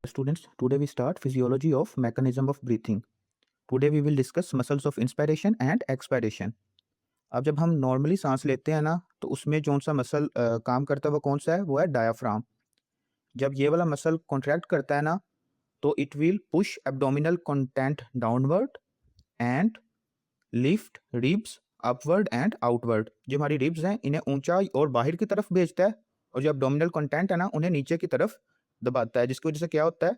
Students, today we start physiology of mechanism of breathing. Today we will discuss muscles of inspiration and expiration. अब जब हम normally सांस लेते हैं ना तो उसमें कौन सा मसल काम करता है वो कौन सा है, वो है डायाफ्राम। जब ये वाला मसल कॉन्ट्रैक्ट करता है ना तो it will push abdominal content downward and lift ribs upward and outward. जो हमारी रिब्स हैं इन्हें ऊंचा और बाहर की तरफ भेजता है और जो एब्डोमिनल कंटेंट है ना उन्हें नीचे की तरफ दबाता है, जिसकी वजह से क्या होता है,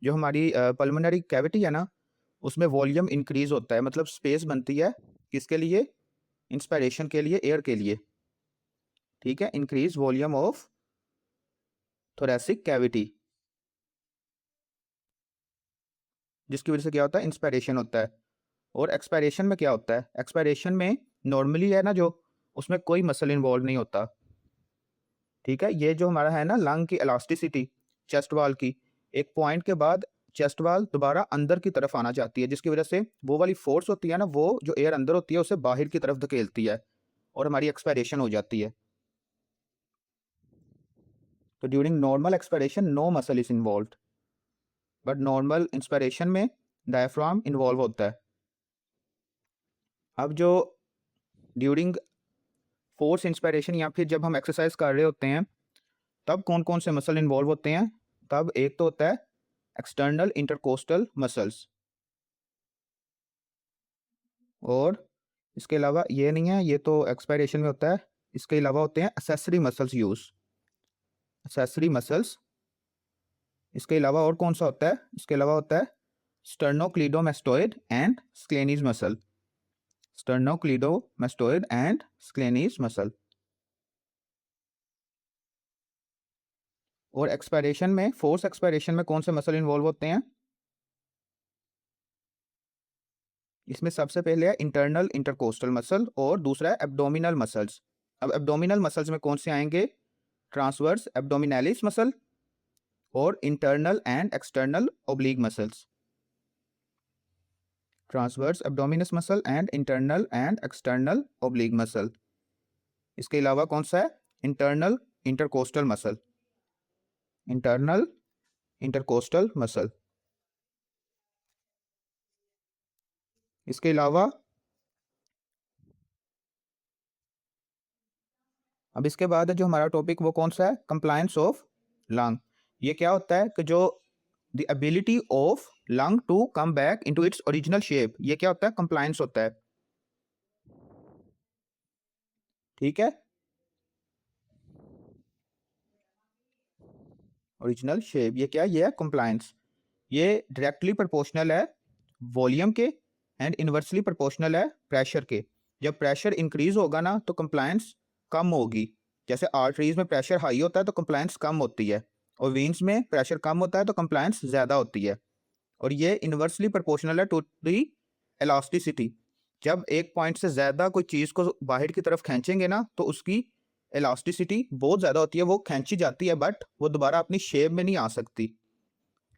जो हमारी पल्मोनरी कैविटी है ना उसमें वॉल्यूम इंक्रीज होता है, मतलब स्पेस बनती है। किसके लिए? इंस्पायरेशन के लिए, एयर के लिए। ठीक है, increase volume of thoracic cavity, जिसकी वजह से क्या होता है, इंस्पायरेशन होता है। और एक्सपायरेशन में क्या होता है? एक्सपायरेशन में नॉर्मली है ना जो उसमें कोई मसल इन्वॉल्व नहीं होता। ठीक है, ये जो हमारा है ना लंग की इलास्टिसिटी चेस्ट वाल की, एक पॉइंट के बाद चेस्ट वाल दोबारा अंदर की तरफ आना चाहती है, जिसकी वजह से वो वाली फोर्स होती है ना, वो जो एयर अंदर होती है उसे बाहर की तरफ धकेलती है और हमारी एक्सपायरेशन हो जाती है। तो during normal expiration no muscle is involve, but normal inspiration में डायफ्राम इन्वॉल्व होता है। अब जो ड्यूरिंग फोर्स इंस्पायरेशन या फिर जब हम एक्सरसाइज कर रहे होते हैं तब कौन कौन से मसल इन्वॉल्व होते हैं? तब एक तो होता है एक्सटर्नल इंटरकोस्टल मसल्स, और इसके अलावा ये नहीं है, ये तो एक्सपायरेशन में होता है। इसके अलावा होते हैं accessory muscles use, accessory muscles. इसके अलावा और कौन सा होता है? इसके अलावा होता है स्टर्नोक्लीडोमेस्टोइड एंड स्क्लेनीज मसल, स्टर्नोक्लीडोमेस्टोइड एंड स्क्लेनीज मसल। और एक्सपायरेशन में, फोर्स एक्सपायरेशन में कौन से मसल इन्वॉल्व होते हैं? इसमें सबसे पहले है इंटरनल इंटरकोस्टल मसल और दूसरा है एब्डोमिनल मसल्स। अब एब्डोमिनल मसल्स में कौन से आएंगे? ट्रांसवर्स एब्डोमिनालिस मसल और internal and external oblique muscles, transverse abdominis muscle and internal and external oblique muscle. इसके अलावा कौन सा है? Internal intercostal muscle, internal intercostal muscle. इसके अलावा अब इसके बाद जो हमारा टॉपिक वो कौन सा है? Compliance of lung. ये क्या होता है कि जो the ability of lung to come back into its original shape, ये क्या होता है? कंप्लायंस होता है। ठीक है, ओरिजिनल शेप ये क्या है? ये है कंप्लायंस। ये डायरेक्टली प्रोपोर्शनल है वॉल्यूम के एंड इनवर्सली प्रोपोर्शनल है प्रेशर के। जब प्रेशर इंक्रीज होगा ना तो कंप्लायंस कम होगी। जैसे आर्टरीज में प्रेशर हाई होता है तो कंप्लायंस कम होती है, और वेन्स में प्रेशर कम होता है तो कंप्लायंस ज़्यादा होती है। और ये इनवर्सली प्रोपोर्शनल है टू दी इलास्टिसिटी। जब एक पॉइंट से ज़्यादा कोई चीज़ को बाहर की तरफ खींचेंगे ना तो उसकी इलास्टिसिटी बहुत ज़्यादा होती है, वो खींची जाती है बट वो दोबारा अपनी शेप में नहीं आ सकती।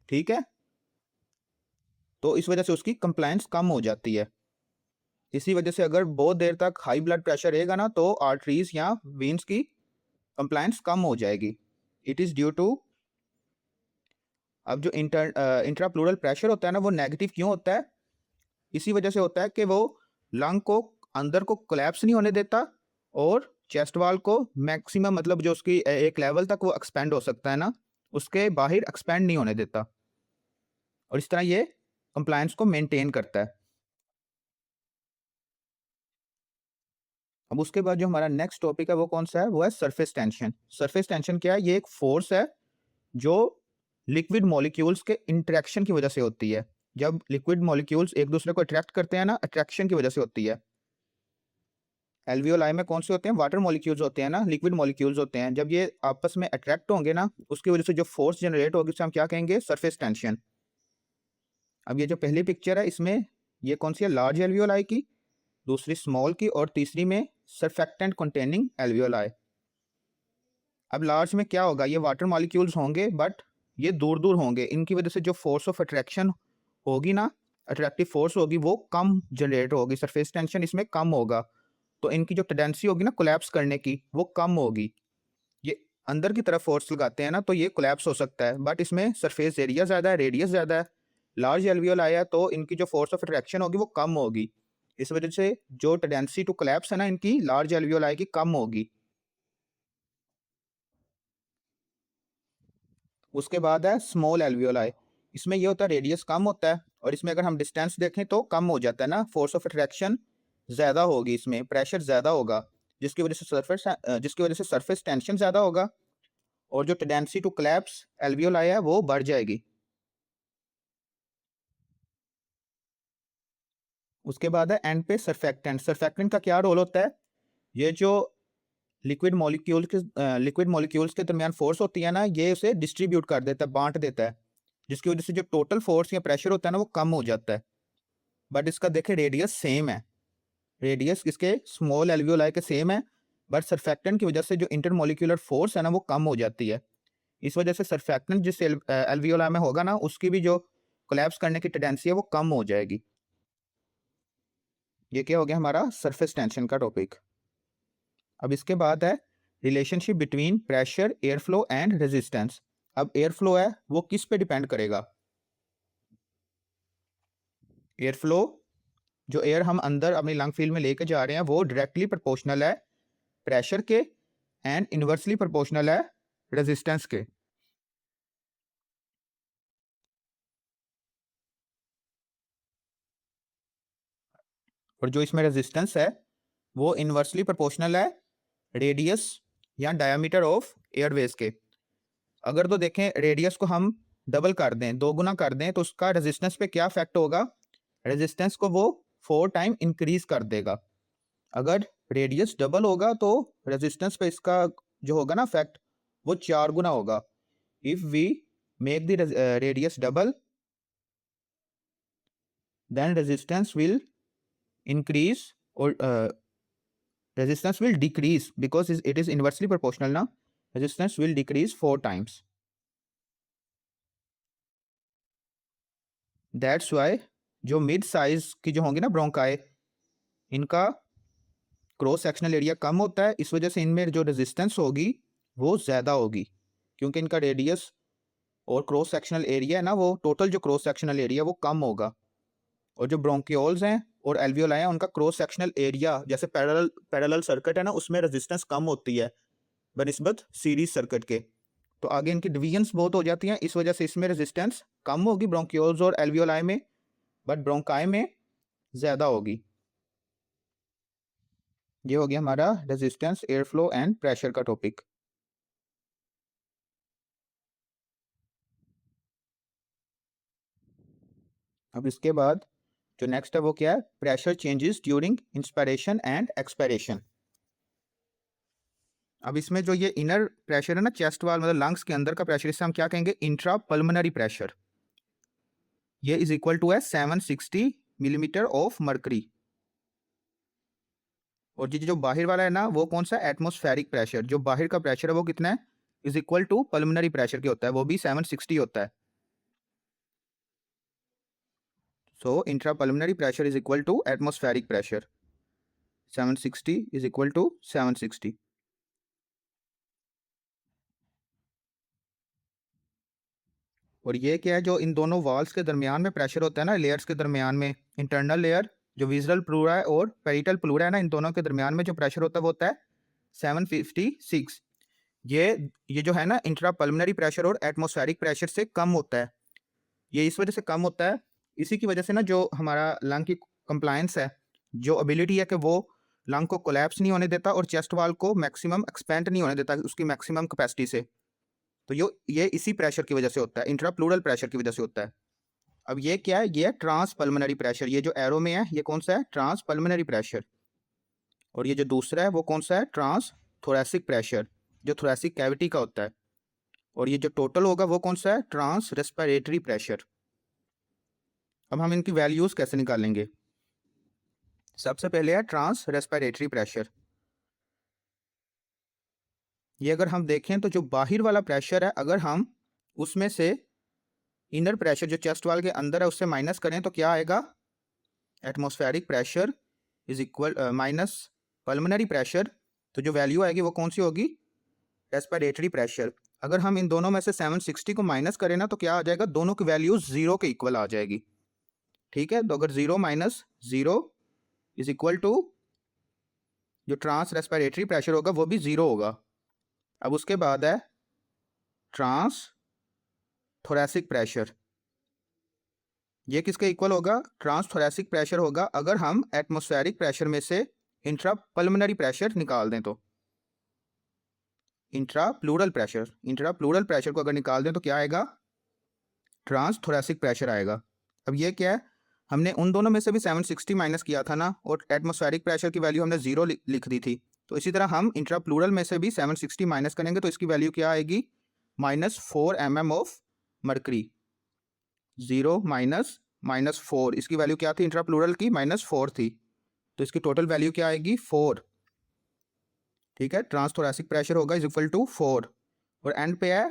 ठीक है, तो इस वजह से उसकी कंप्लायंस कम हो जाती है। इसी वजह से अगर बहुत देर तक हाई ब्लड प्रेशर रहेगा ना तो आर्टरीज या वेन्स की कंप्लायंस कम हो जाएगी। इट इज़ ड्यू टू, अब जो इंट्राप्लूरल प्रेशर होता है ना वो नेगेटिव क्यों होता है? इसी वजह से होता है कि वो लंग को अंदर को कोलैप्स नहीं होने देता और चेस्ट वाल को मैक्सिमम, मतलब जो उसकी एक लेवल तक वो एक्सपेंड हो सकता है ना, उसके बाहर एक्सपेंड नहीं होने देता, और इस तरह ये कंप्लायंस को मेंटेन करता है। अब उसके बाद जो हमारा नेक्स्ट टॉपिक है वो कौन सा है? वो है सरफेस टेंशन। सरफेस टेंशन क्या है? ये एक फोर्स है जो लिक्विड मॉलिक्यूल्स के इंटरेक्शन की वजह से होती है। जब लिक्विड मॉलिक्यूल्स एक दूसरे को अट्रैक्ट करते हैं ना, अट्रैक्शन की वजह से होती है। एल्वियोलाई में कौन से होते हैं? वाटर मॉलिक्यूल्स होते हैं ना, लिक्विड मॉलिक्यूल्स होते हैं। जब ये आपस में अट्रैक्ट होंगे ना उसकी वजह से जो फोर्स जनरेट होगी उसे हम क्या कहेंगे? Surface tension. अब ये जो पहली पिक्चर है इसमें ये कौन सी है? लार्ज एल्वियोलाई की, दूसरी स्मॉल की, और तीसरी में सरफेक्टेंट कंटेनिंग एल्वियोलाई। अब लार्ज में क्या होगा? ये वाटर मॉलिक्यूल्स होंगे बट ये दूर दूर होंगे, इनकी वजह से जो फोर्स ऑफ अट्रैक्शन होगी ना, अट्रैक्टिव फोर्स होगी, वो कम जनरेट होगी, सरफेस टेंशन इसमें कम होगा, तो इनकी जो टेंडेंसी होगी ना कोलैप्स करने की वो कम होगी। ये अंदर की तरफ फोर्स लगाते हैं ना तो ये कोलैप्स हो सकता है, बट इसमें सरफेस एरिया ज़्यादा है, रेडियस ज़्यादा है, लार्ज एल्वियोलाई है, तो इनकी जो फोर्स ऑफ अट्रैक्शन होगी वो कम होगी। इस वजह से जो टेंडेंसी टू कोलैप्स है ना इनकी लार्ज एल्वियोलाई की कम होगी। उसके बाद है स्मॉल एल्वियोलाई। इसमें ये होता है रेडियस कम होता है और इसमें अगर हम डिस्टेंस देखें तो कम हो जाता है ना, फोर्स ऑफ अट्रैक्शन ज़्यादा होगी, इसमें प्रेशर ज़्यादा होगा, जिसकी वजह से सरफेस टेंशन ज़्यादा होगा और जो टेंडेंसी टू कोलैप्स एल्वियोलाई है वो बढ़ जाएगी। उसके बाद है एंड पे सरफेक्टेंट। सरफेक्टेंट का क्या रोल होता है? ये जो लिक्विड मॉलिक्यूल्स के दरमियान फोर्स होती है ना, ये उसे डिस्ट्रीब्यूट कर देता है, बांट देता है, जिसकी वजह से जो टोटल फोर्स या प्रेशर होता है ना वो कम हो जाता है। बट इसका देखें रेडियस सेम है, रेडियस इसके स्मॉल एल्वियोलाई के सेम है, बट सरफेक्टेंट की वजह से जो इंटरमोलिक्यूलर फोर्स है ना वो कम हो जाती है। इस वजह से सरफेक्टेंट जिस एल्वियोलाई में होगा ना उसकी भी जो कोलैप्स करने की टेंडेंसी है वो कम हो जाएगी। ये क्या हो गया हमारा सरफेस टेंशन का टॉपिक। अब इसके बाद है relationship between pressure, air flow and resistance. अब एयर फ्लो है वो किस पे डिपेंड करेगा? एयर फ्लो, जो एयर हम अंदर अपनी लंग फील्ड में लेके जा रहे हैं वो डायरेक्टली प्रोपोर्शनल है प्रेशर के एंड इनवर्सली प्रोपोर्शनल है रेजिस्टेंस के। और जो इसमें रेजिस्टेंस है वो इनवर्सली प्रोपोर्शनल है रेडियस या डायमीटर ऑफ एयरवेज के। अगर तो देखें रेडियस को हम डबल कर दें, दो गुना कर दें, तो उसका रेजिस्टेंस पे क्या इफेक्ट होगा? रेजिस्टेंस को वो 4 टाइम इंक्रीज कर देगा। अगर रेडियस डबल होगा तो रेजिस्टेंस पे इसका जो होगा ना इफेक्ट वो 4 गुना होगा। If we make the radius double then resistance will increase और resistance will decrease because it is inversely proportional now. Resistance will decrease 4 times. That's why जो मिड साइज की जो होंगी ना ब्रोंकाई, इनका क्रॉस सेक्शनल एरिया कम होता है, इस वजह से इनमें जो रेजिस्टेंस होगी वो ज़्यादा होगी, क्योंकि इनका रेडियस और क्रॉस सेक्शनल एरिया है ना, वो टोटल जो क्रॉस सेक्शनल एरिया वो कम होगा। और जो ब्रोंकियोल्स हैं और एल्वियोलाई हैं उनका क्रॉस सेक्शनल एरिया जैसे पैरेलल सर्किट है ना उसमें रेजिस्टेंस कम होती है बनिस्बत सीरीज सर्किट के, तो आगे इनकी डिवीजन्स बहुत हो जाती हैं, इस वजह से इसमें रेजिस्टेंस कम होगी ब्रोंकियोल्स और एल्वियोलाई में, बट ब्रोंकाई में ज़्यादा होगी। ये हो गया हमारा resistance, air flow and pressure का टॉपिक। अब इसके बाद जो नेक्स्ट है वो क्या है? Pressure changes during inspiration and expiration. अब इसमें जो ये इनर प्रेशर है ना चेस्ट वाल मतलब लंग्स के अंदर का प्रेशर, इससे हम क्या कहेंगे? Intra pulmonary pressure. ये इज इक्वल टू है 760 मिलीमीटर ऑफ मर्करी। और ये जो बाहर वाला है ना वो कौन सा? Atmospheric pressure. जो बाहर का प्रेशर है वो कितना है? Is equal to pulmonary pressure के होता है, वो भी 760 होता है। So intra pulmonary pressure is equal to atmospheric pressure, 760 is equal to 760। और ये क्या है? जो इन दोनों वॉल्स के दरमियान में प्रेशर होता है ना, लेयर्स के दरमियान में, इंटरनल लेयर जो विजुअल प्लूरा है और पेरिटल प्लूरा है ना, इन दोनों के दरमियान में जो प्रेशर होता है वो होता है 756। ये जो है ना इंट्रा पल्मोनरी प्रेशर और एटमॉस्फेरिक प्रेशर से कम होता है। ये इस वजह से कम होता है, इसी की वजह से ना जो हमारा लंग की कंप्लायंस है, जो एबिलिटी है कि वो लंग को कोलैप्स नहीं होने देता और चेस्ट वाल को मैक्सिमम एक्सपेंड नहीं होने देता उसकी मैक्सिमम कैपेसिटी से, तो ये इसी प्रेशर की वजह से होता है, इंट्रा प्लूरल प्रेशर की वजह से होता है। अब ये क्या है? ये है ट्रांस पल्मोनरी प्रेशर। ये जो एरो में है ये कौन सा है? Trans pulmonary pressure. और ये जो दूसरा है वो कौन सा है? ट्रांस थोरेसिक प्रेशर, जो थोरेसिक कैविटी का होता है। और ये जो टोटल होगा वो कौन सा है? Trans respiratory pressure. अब हम इनकी वैल्यूज कैसे निकालेंगे? सबसे पहले है ट्रांस रेस्पिरेटरी प्रेशर। ये अगर हम देखें तो जो बाहर वाला प्रेशर है, अगर हम उसमें से इनर प्रेशर जो चेस्ट वाल के अंदर है उससे माइनस करें तो क्या आएगा? Atmospheric pressure is equal minus pulmonary pressure, तो जो वैल्यू आएगी वो कौन सी होगी? Respiratory pressure. अगर हम इन दोनों में से 760 को माइनस करें ना तो क्या आ जाएगा, दोनों की वैल्यू 0 के इक्वल आ जाएगी। ठीक है, तो अगर 0 माइनस 0 इज इक्वल टू जो ट्रांस रेस्पिरेटरी प्रेशर होगा वो भी 0 होगा। अब उसके बाद है ट्रांस थोरैसिक प्रेशर। ये किसके इक्वल होगा, ट्रांस थोरैसिक प्रेशर होगा अगर हम एटमॉस्फेरिक प्रेशर में से इंट्रा पल्मोनरी प्रेशर निकाल दें तो। इंट्रा प्लूरल प्रेशर को अगर निकाल दें तो क्या आएगा, ट्रांस थोरैसिक प्रेशर आएगा। अब ये क्या है, हमने उन दोनों में से भी 760 माइनस किया था ना, और एटमॉस्फेरिक प्रेशर की वैल्यू हमने 0 लिख दी थी। तो इसी तरह हम इंट्रा प्लूरल में से भी 760 माइनस करेंगे तो इसकी वैल्यू क्या आएगी, -4 mm ऑफ मरकरी। 0 माइनस -4, इसकी वैल्यू क्या थी इंट्रा प्लूरल की, -4 थी, तो इसकी टोटल वैल्यू क्या आएगी 4। ठीक है, ट्रांस थोरैसिक प्रेशर होगा इज इक्वल टू 4। और एंड पे है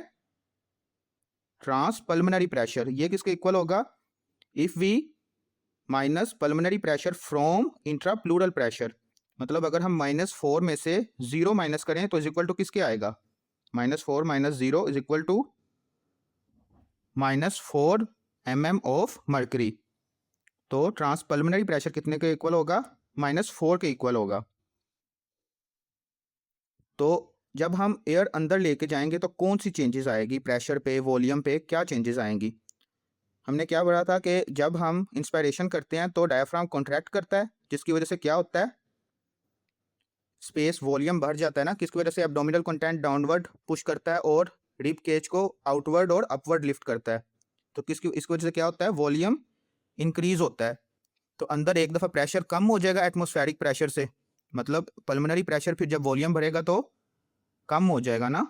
ट्रांस पल्मोनरी प्रेशर, ये किसके इक्वल होगा, if we minus pulmonary pressure from intra pleural pressure. मतलब अगर हम -4 में से 0 माइनस करें तो इज इक्वल टू किसके आएगा, -4 minus 0 is equal to -4 mm of mercury. तो ट्रांस पल्मोनरी प्रेशर कितने के इक्वल होगा, -4 के इक्वल होगा। तो जब हम एयर अंदर लेके जाएंगे तो कौन सी चेंजेस आएगी, प्रेशर पे, वॉल्यूम पे क्या चेंजेस आएंगी। हमने क्या पढ़ा था कि जब हम इंस्पायरेशन करते हैं तो डायफ्राम कॉन्ट्रैक्ट करता है, जिसकी वजह से क्या होता है, स्पेस वॉल्यूम बढ़ जाता है ना, किसकी वजह से, एब्डोमिनल कंटेंट डाउनवर्ड पुश करता है और रिब केज को आउटवर्ड और अपवर्ड लिफ्ट करता है। तो इसकी वजह से क्या होता है, वॉल्यूम इंक्रीज होता है। तो अंदर एक दफ़ा प्रेशर कम हो जाएगा एटमॉस्फेरिक प्रेशर से, मतलब पल्मोनरी प्रेशर फिर जब वॉल्यूम बढ़ेगा तो कम हो जाएगा ना,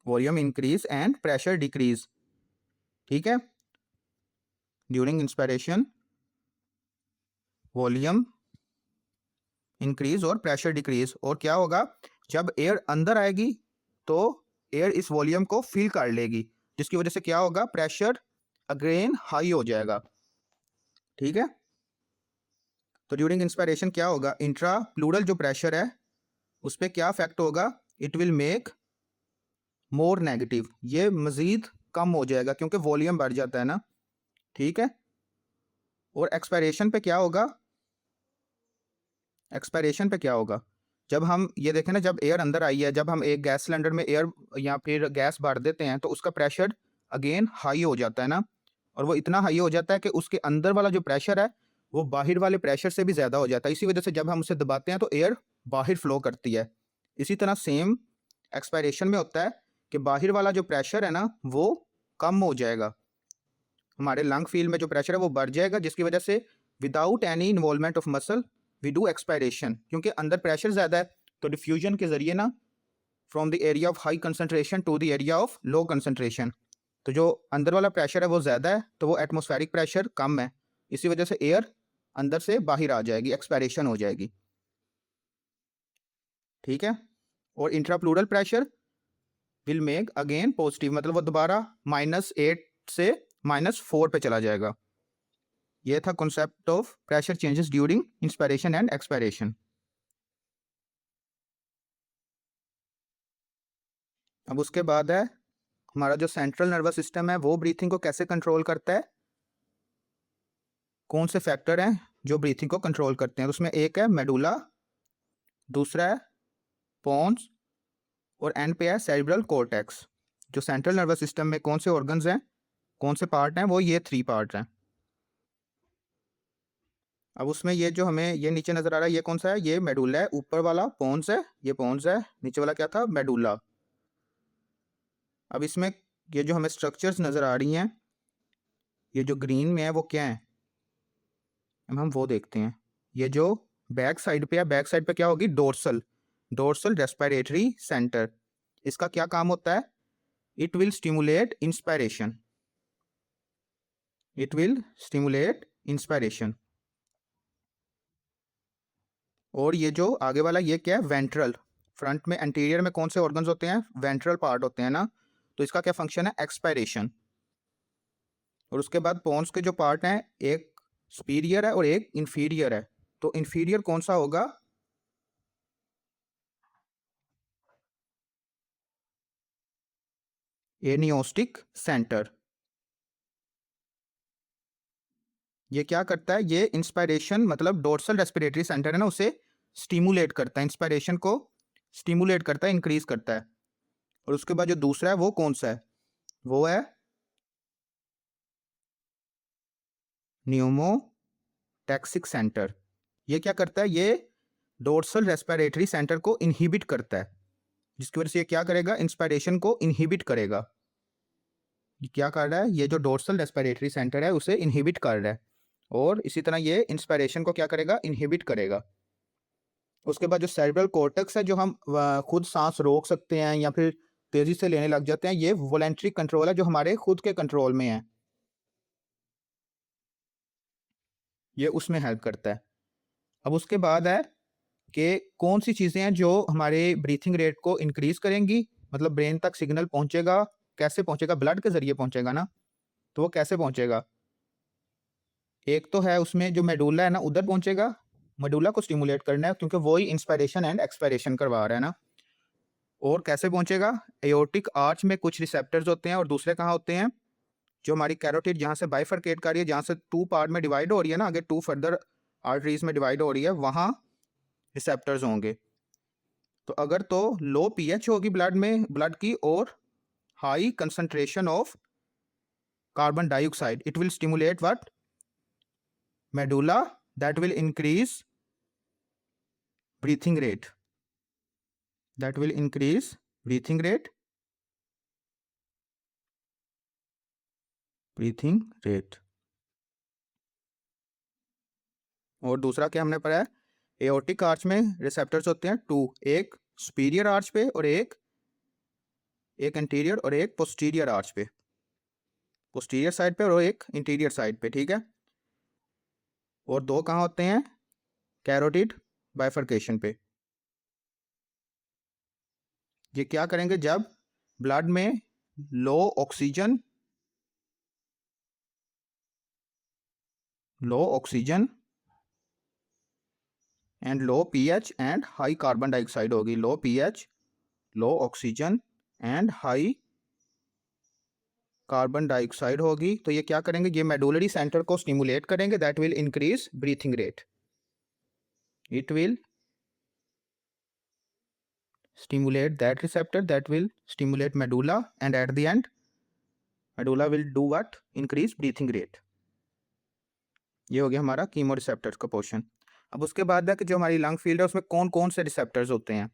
volume increase and pressure decrease. ठीक है, ड्यूरिंग इंस्पायरेशन वॉल्यूम इंक्रीज और प्रेशर डिक्रीज। और क्या होगा, जब एयर अंदर आएगी तो एयर इस वॉल्यूम को फिल कर लेगी, जिसकी वजह से क्या होगा, प्रेशर अगेन हाई हो जाएगा। ठीक है, तो ड्यूरिंग इंस्पायरेशन क्या होगा, इंट्रा प्लूरल जो प्रेशर है उस पर क्या इफेक्ट होगा, it will make more negative, ये मजीद कम हो जाएगा क्योंकि वॉल्यूम बढ़ जाता है ना। ठीक है, और एक्सपायरेशन पे क्या होगा, एक्सपायरेशन पे क्या होगा, जब हम ये देखें ना, जब एयर अंदर आई है, जब हम एक गैस सिलेंडर में एयर या फिर गैस भर देते हैं तो उसका प्रेशर अगेन हाई हो जाता है ना, और वो इतना हाई हो जाता है कि उसके अंदर वाला जो प्रेशर है वो बाहर वाले प्रेशर से भी ज़्यादा हो जाता है। इसी वजह से जब हम उसे दबाते हैं तो एयर बाहर फ्लो करती है। इसी तरह सेम एक्सपायरेशन में होता है कि बाहर वाला जो प्रेशर है ना वो कम हो जाएगा, हमारे लंग फील्ड में जो प्रेशर है वो बढ़ जाएगा, जिसकी वजह से without any involvement of muscle we do expiration, क्योंकि अंदर प्रेशर ज़्यादा है तो डिफ्यूजन के ज़रिए ना from the area of high concentration to the area of low concentration, तो जो अंदर वाला प्रेशर है वो ज़्यादा है तो वो एटमॉस्फेरिक प्रेशर कम है, इसी वजह से एयर अंदर से बाहर आ जाएगी, एक्सपायरेशन हो जाएगी। ठीक है, और intrapleural pressure will make again positive, मतलब वो दोबारा -8 से -4 पे चला जाएगा। ये था concept of pressure changes during inspiration and expiration. अब उसके बाद है हमारा जो सेंट्रल नर्वस सिस्टम है वो ब्रीथिंग को कैसे कंट्रोल करता है, कौन से फैक्टर हैं जो ब्रीथिंग को कंट्रोल करते हैं। तो उसमें एक है मेडुला, दूसरा है पोन्स, और एंड पे है सेरिब्रल कॉर्टेक्स। जो सेंट्रल नर्वस सिस्टम में कौन से ऑर्गन्स हैं, कौन से पार्ट हैं, वो ये 3 पार्ट हैं। अब उसमें ये जो हमें ये नीचे नज़र आ रहा है ये कौन सा है, ये मेडुला है, ऊपर वाला पोन्स है, ये पोन्स है, नीचे वाला क्या था, मेडुला। अब इसमें ये जो हमें स्ट्रक्चर्स नज़र आ रही हैं, ये जो ग्रीन में है वो क्या है, अब हम वो देखते हैं। ये जो बैक साइड पे है, बैक साइड पे क्या होगी, डोर्सल, डोर्सल रेस्पिरेटरी सेंटर। इसका क्या काम होता है, it will stimulate inspiration, it will stimulate inspiration. और ये जो आगे वाला ये क्या है, वेंट्रल, फ्रंट में एंटीरियर में कौन से ऑर्गन्स होते हैं, वेंट्रल पार्ट होते हैं ना, तो इसका क्या फंक्शन है, एक्सपायरेशन। और उसके बाद पोन्स के जो पार्ट हैं, एक सुपीरियर है और एक इंफीरियर है, तो इंफीरियर कौन सा होगा, एनियोस्टिक सेंटर। ये क्या करता है, ये इंस्पायरेशन मतलब डोर्सल रेस्पिरेटरी सेंटर है ना, उसे स्टिमुलेट करता है, इंस्पायरेशन को स्टिमुलेट करता है, इंक्रीज करता है। और उसके बाद जो दूसरा है वो कौन सा है, वो है न्यूमोटैक्सिक सेंटर। ये क्या करता है, ये डोर्सल रेस्पिरेटरी सेंटर को इनहिबिट करता है, जिसकी वजह से ये क्या करेगा, इंस्पायरेशन को इनहिबिट करेगा। ये क्या कर रहा है, ये जो डोर्सल रेस्पिरेटरी सेंटर है उसे इनहिबिट कर रहा है, और इसी तरह ये इंस्पायरेशन को क्या करेगा, इनहिबिट करेगा। उसके बाद जो सेरेब्रल कॉर्टेक्स है, जो हम खुद सांस रोक सकते हैं या फिर तेजी से लेने लग जाते हैं, ये वॉलेंट्री कंट्रोल है, जो हमारे खुद के कंट्रोल में है, ये उसमें हेल्प करता है। अब उसके बाद है कि कौन सी चीज़ें हैं जो हमारे ब्रीथिंग रेट को इंक्रीज करेंगी, मतलब ब्रेन तक सिग्नल पहुंचेगा, कैसे पहुंचेगा, ब्लड के जरिए पहुंचेगा ना, तो वो कैसे पहुंचेगा, एक तो है उसमें जो मेडुला है ना, उधर पहुंचेगा, मेडुला को स्टिमुलेट करना है क्योंकि वो ही इंस्पायरेशन एंड एक्सपायरेशन करवा रहा है ना। और कैसे पहुंचेगा, एओर्टिक आर्च में कुछ रिसेप्टर्स होते हैं और दूसरे कहाँ होते हैं, जो हमारी कैरोटिड जहाँ से बाइफरकेट कर रही है, जहाँ से 2 पार्ट में डिवाइड हो रही है ना, आगे 2 फर्दर आर्टरीज में डिवाइड हो रही है, वहाँ रिसेप्टर्स होंगे। तो अगर तो लो पीएच होगी ब्लड में, ब्लड की, और high concentration of carbon dioxide, it will stimulate what, medulla, that will increase breathing rate, that will increase breathing rate, breathing rate। और दूसरा क्या हमने पढ़ा है, एओर्टिक आर्च में रिसेप्टर्स होते हैं 2, एक सुपीरियर आर्च पे और एक एंटीरियर और एक पोस्टीरियर आर्च पे, पोस्टीरियर साइड पे और एक इंटीरियर साइड पे, ठीक है। और 2 कहाँ होते हैं, कैरोटिड बाइफरकेशन पे। ये क्या करेंगे, जब ब्लड में low oxygen and low pH and high carbon dioxide होगी, low pH, low oxygen and high carbon dioxide होगी, तो ये क्या करेंगे, ये मेडुलरी सेंटर को स्टिमुलेट करेंगे, that will increase breathing rate, it will stimulate that receptor that will stimulate medulla, and at the end medulla will do what, increase breathing rate। ये हो गया हमारा कीमो रिसेप्टर्स का पोर्शन। अब उसके बाद है कि जो हमारी लंग फील्ड है उसमें कौन कौन से रिसेप्टर्स होते हैं,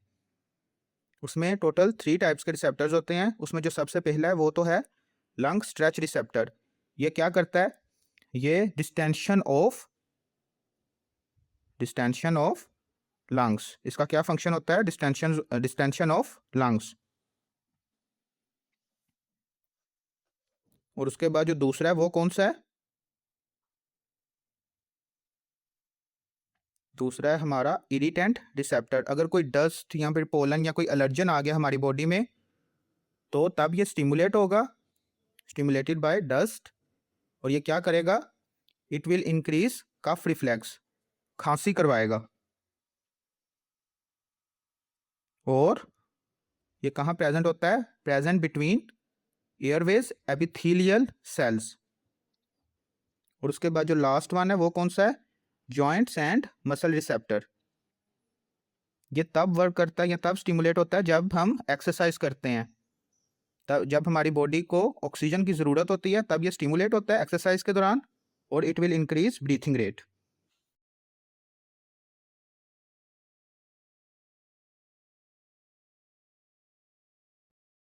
उसमें टोटल 3 टाइप्स के रिसेप्टर्स होते हैं। उसमें जो सबसे पहला है वो तो है लंग स्ट्रेच रिसेप्टर। ये क्या करता है, ये डिस्टेंशन ऑफ लंग्स, इसका क्या फंक्शन होता है, डिस्टेंशन ऑफ लंग्स। और उसके बाद जो दूसरा है वो कौन सा है, दूसरा है हमारा इरिटेंट रिसेप्टर। अगर कोई डस्ट या फिर पोलन या कोई एलर्जन आ गया हमारी बॉडी में, तो तब ये स्टिमुलेट होगा, स्टिमुलेटेड बाय डस्ट, और ये क्या करेगा, it will increase cough reflex, खांसी करवाएगा। और ये कहाँ प्रेजेंट होता है, present between airways epithelial cells. और उसके बाद जो लास्ट वन है वो कौन सा है, जॉइंट्स एंड मसल रिसेप्टर। ये तब वर्क करता है या तब स्टिमुलेट होता है जब हम एक्सरसाइज करते हैं, तब जब हमारी बॉडी को ऑक्सीजन की ज़रूरत होती है तब ये स्टिमुलेट होता है एक्सरसाइज के दौरान, और it will increase breathing rate.